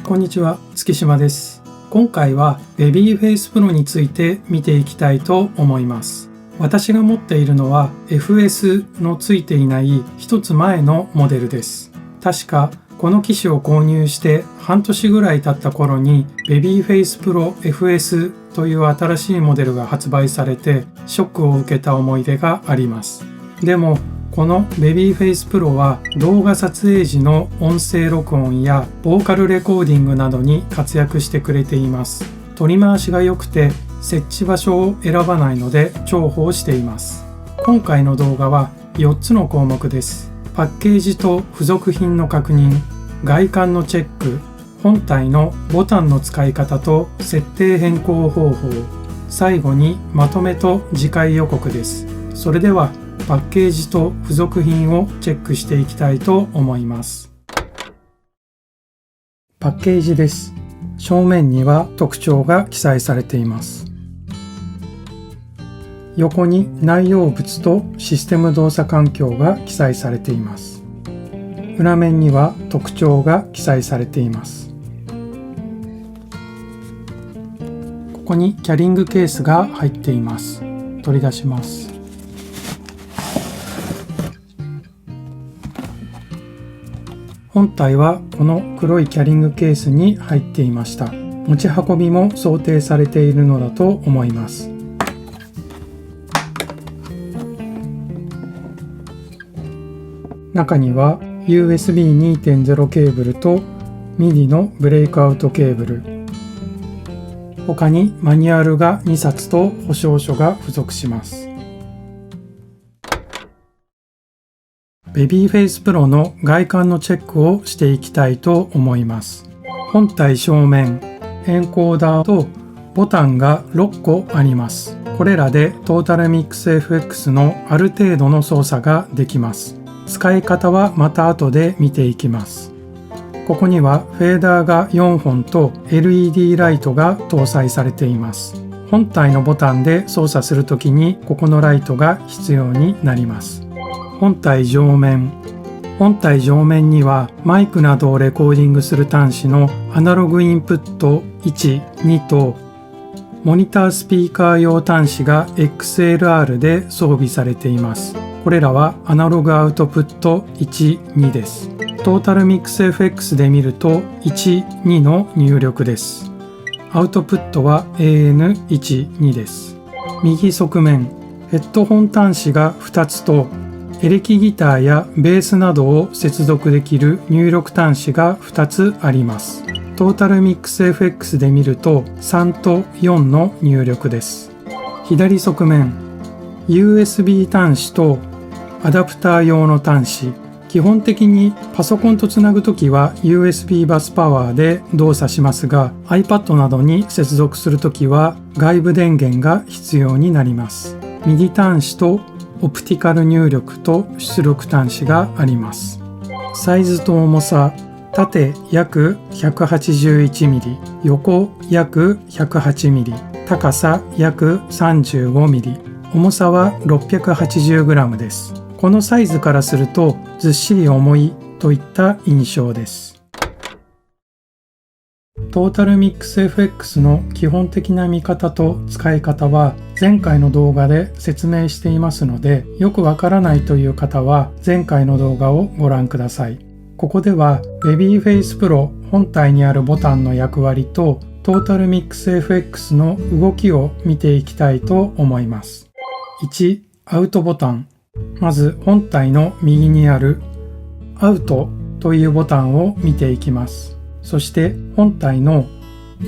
こんにちは、月島です。今回はベビーフェイスプロについて見ていきたいと思います。私が持っているのは FS のついていない一つ前のモデルです。確かこの機種を購入して半年ぐらい経った頃にベビーフェイスプロ FS という新しいモデルが発売されてショックを受けた思い出があります。でもこのベビーフェイスプロは動画撮影時の音声録音やボーカルレコーディングなどに活躍してくれています。取り回しが良くて設置場所を選ばないので重宝しています。今回の動画は4つの項目です。パッケージと付属品の確認、外観のチェック、本体のボタンの使い方と設定変更方法、最後にまとめと次回予告です。それではパッケージと付属品をチェックしていきたいと思います。パッケージです。正面には特徴が記載されています。横に内容物とシステム動作環境が記載されています。裏面には特徴が記載されています。ここにキャリングケースが入っています。取り出します。本体はこの黒いキャリングケースに入っていました。持ち運びも想定されているのだと思います。中には USB2.0 ケーブルと MIDI のブレイクアウトケーブル、他にマニュアルが2冊と保証書が付属します。ベビーフェイスプロの外観のチェックをしていきたいと思います。本体正面、エンコーダーとボタンが6個あります。これらでトータルミックス FX のある程度の操作ができます。使い方はまた後で見ていきます。ここにはフェーダーが4本と LED ライトが搭載されています。本体のボタンで操作するときにここのライトが必要になります。本体上面にはマイクなどをレコーディングする端子のアナログインプット1、2とモニタースピーカー用端子が XLR で装備されています。これらはアナログアウトプット1、2です。トータルミックス FX で見ると1、2の入力です。アウトプットは AN1、2です。右側面、ヘッドホン端子が2つとエレキギターやベースなどを接続できる入力端子が2つあります。トータルミックス FX で見ると3と4の入力です。左側面、USB 端子とアダプター用の端子。基本的にパソコンとつなぐときは USB バスパワーで動作しますが iPad などに接続するときは外部電源が必要になります。右端子とオプティカル入力と出力端子があります。サイズと重さ、縦約 181mm、横約 108mm、高さ約 35mm、重さは 680g です。このサイズからするとずっしり重いといった印象です。トータルミックス FX の基本的な見方と使い方は前回の動画で説明していますので、よくわからないという方は前回の動画をご覧ください。ここではベビーフェイスプロ本体にあるボタンの役割とトータルミックス FX の動きを見ていきたいと思います。1、アウトボタン。まず本体の右にあるアウトというボタンを見ていきます。そして本体の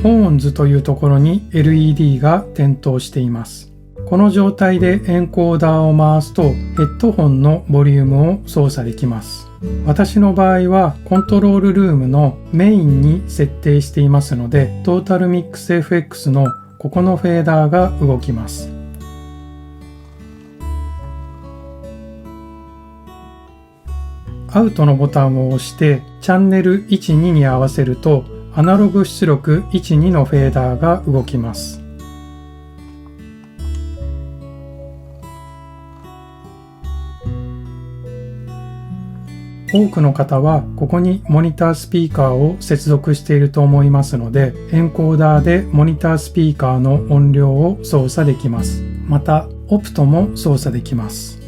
ホーンズというところに LED が点灯しています。この状態でエンコーダーを回すとヘッドホンのボリュームを操作できます。私の場合はコントロールルームのメインに設定していますのでトータルミックス FX のここのフェーダーが動きます。アウトのボタンを押してチャンネル1、2に合わせるとアナログ出力1、2のフェーダーが動きます。多くの方はここにモニタースピーカーを接続していると思いますので、エンコーダーでモニタースピーカーの音量を操作できます。また、オプトも操作できます。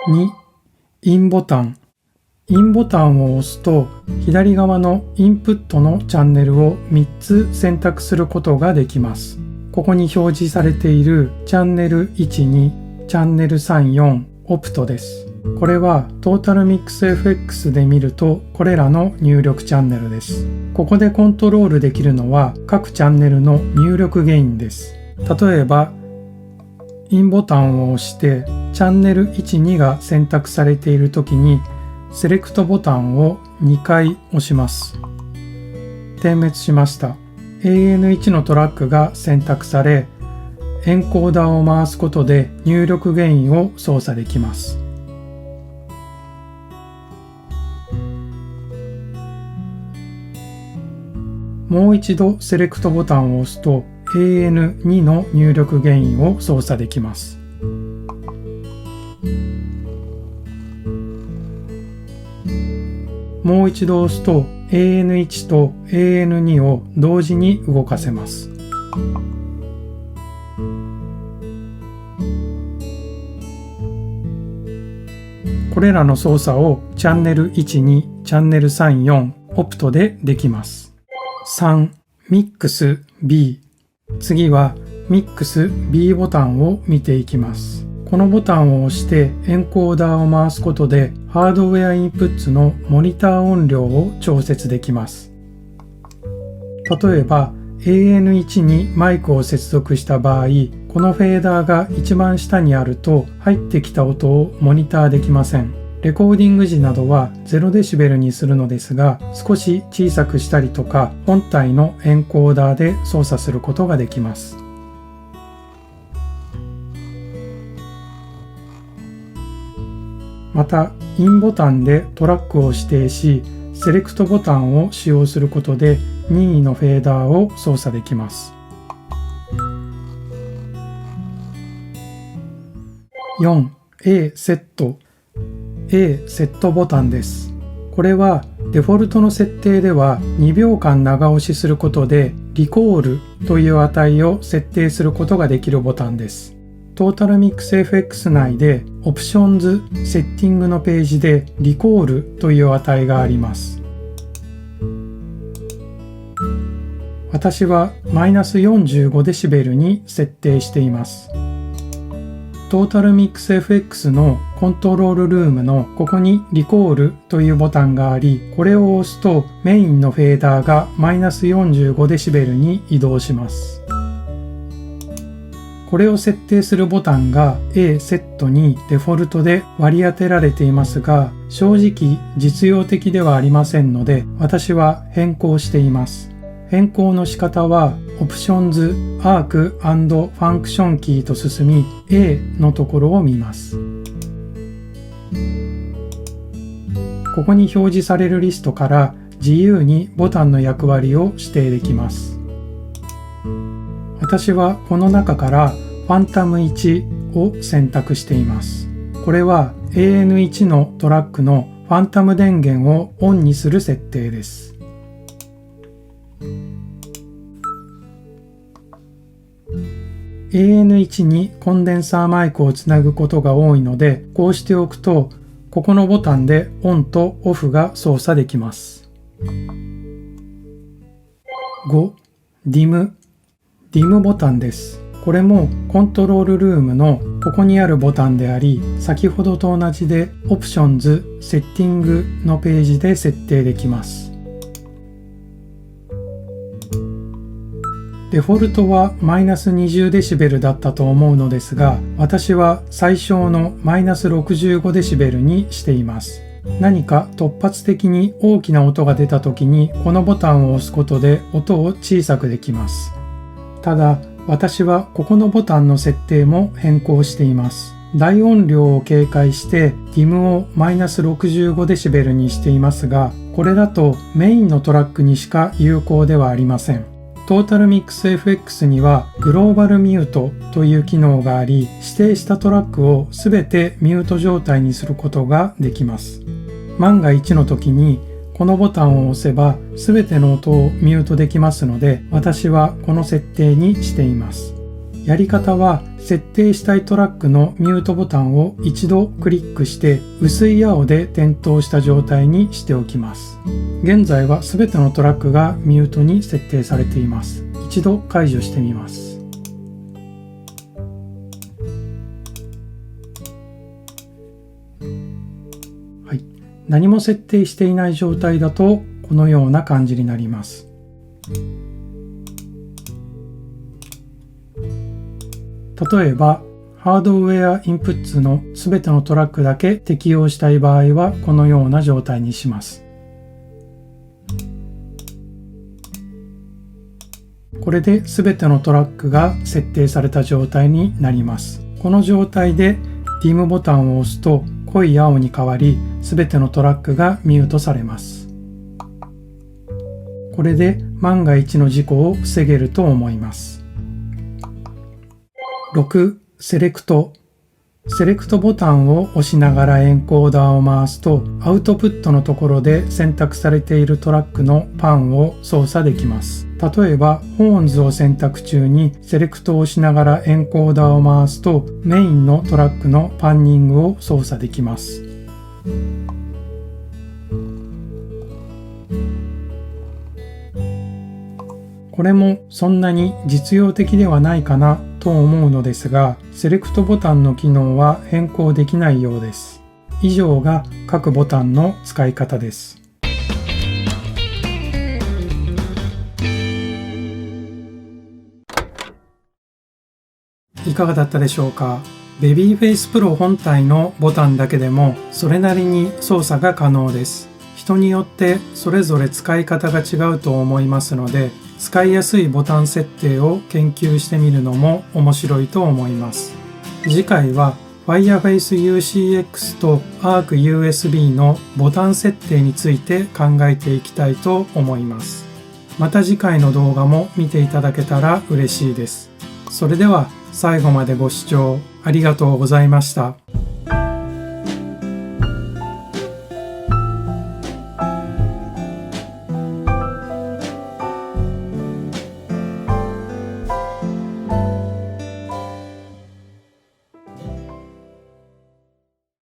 2、インボタン。インボタンを押すと、左側のインプットのチャンネルを3つ選択することができます。ここに表示されているチャンネル1、2、チャンネル3、4、オプトです。これはトータルミックス FX で見るとこれらの入力チャンネルです。ここでコントロールできるのは各チャンネルの入力ゲインです。例えば、インボタンを押してチャンネル1、2が選択されているときにセレクトボタンを2回押します。点滅しました。AN1 のトラックが選択され、エンコーダーを回すことで入力ゲインを操作できます。もう一度セレクトボタンを押すと AN2 の入力ゲインを操作できます。もう一度押すと AN1 と AN2 を同時に動かせます。これらの操作をチャンネル1、2、チャンネル3、4、オプトでできます。3、ミックス B。次はミックス B ボタンを見ていきます。このボタンを押してエンコーダーを回すことでハードウェアインプットのモニター音量を調節できます。例えば AN1 にマイクを接続した場合、このフェーダーが一番下にあると入ってきた音をモニターできません。レコーディング時などは0デシベルにするのですが、少し小さくしたりとか本体のエンコーダーで操作することができます。また、インボタンでトラックを指定し、セレクトボタンを使用することで任意のフェーダーを操作できます。4. A セット。A セットボタンです。これはデフォルトの設定では2秒間長押しすることでリコールという値を設定することができるボタンです。トータルミックス FX 内でオプションズセッティングのページでリコールという値があります。私はマイナス45デシベルに設定しています。トータルミックス FX のコントロールルームのここにリコールというボタンがあり、これを押すとメインのフェーダーがマイナス45デシベルに移動します。これを設定するボタンが A セットにデフォルトで割り当てられていますが、正直実用的ではありませんので、私は変更しています。変更の仕方はオプションズ、アーク&ファンクションキーと進み A のところを見ます。ここに表示されるリストから自由にボタンの役割を指定できます。私はこの中からファンタム1を選択しています。これは AN1 のトラックのファンタム電源をオンにする設定です。AN1 にコンデンサーマイクをつなぐことが多いので、こうしておくとここのボタンでオンとオフが操作できます。5. ディムボタンです。これもコントロールルームのここにあるボタンであり、先ほどと同じでオプションズ、セッティングのページで設定できます。デフォルトはマイナス20デシベルだったと思うのですが、私は最小のマイナス65デシベルにしています。何か突発的に大きな音が出た時にこのボタンを押すことで音を小さくできます。ただ、私はここのボタンの設定も変更しています。大音量を警戒してディムをマイナス65デシベルにしていますが、これだとメインのトラックにしか有効ではありません。トータルミックス FX にはグローバルミュートという機能があり、指定したトラックをすべてミュート状態にすることができます。万が一の時にこのボタンを押せばすべての音をミュートできますので、私はこの設定にしています。やり方は、設定したいトラックのミュートボタンを一度クリックして薄い青で点灯した状態にしておきます。現在はすべてのトラックがミュートに設定されています。一度解除してみます。はい、何も設定していない状態だとこのような感じになります。例えば、ハードウェアインプッツのすべてのトラックだけ適用したい場合はこのような状態にします。これで全てのトラックが設定された状態になります。この状態で DIM ボタンを押すと濃い青に変わり、全てのトラックがミュートされます。これで万が一の事故を防げると思います。6. セレクトボタンを押しながらエンコーダーを回すと、アウトプットのところで選択されているトラックのパンを操作できます。例えば、ホーンズを選択中にセレクトをしながらエンコーダーを回すと、メインのトラックのパンニングを操作できます。これもそんなに実用的ではないかなと思うのですが、セレクトボタンの機能は変更できないようです。以上が各ボタンの使い方です。いかがだったでしょうか。ベビーフェイスプロ本体のボタンだけでもそれなりに操作が可能です。人によってそれぞれ使い方が違うと思いますので、使いやすいボタン設定を研究してみるのも面白いと思います。次回は Fireface UCX と Arc USB のボタン設定について考えていきたいと思います。また次回の動画も見ていただけたら嬉しいです。それでは最後までご視聴ありがとうございました。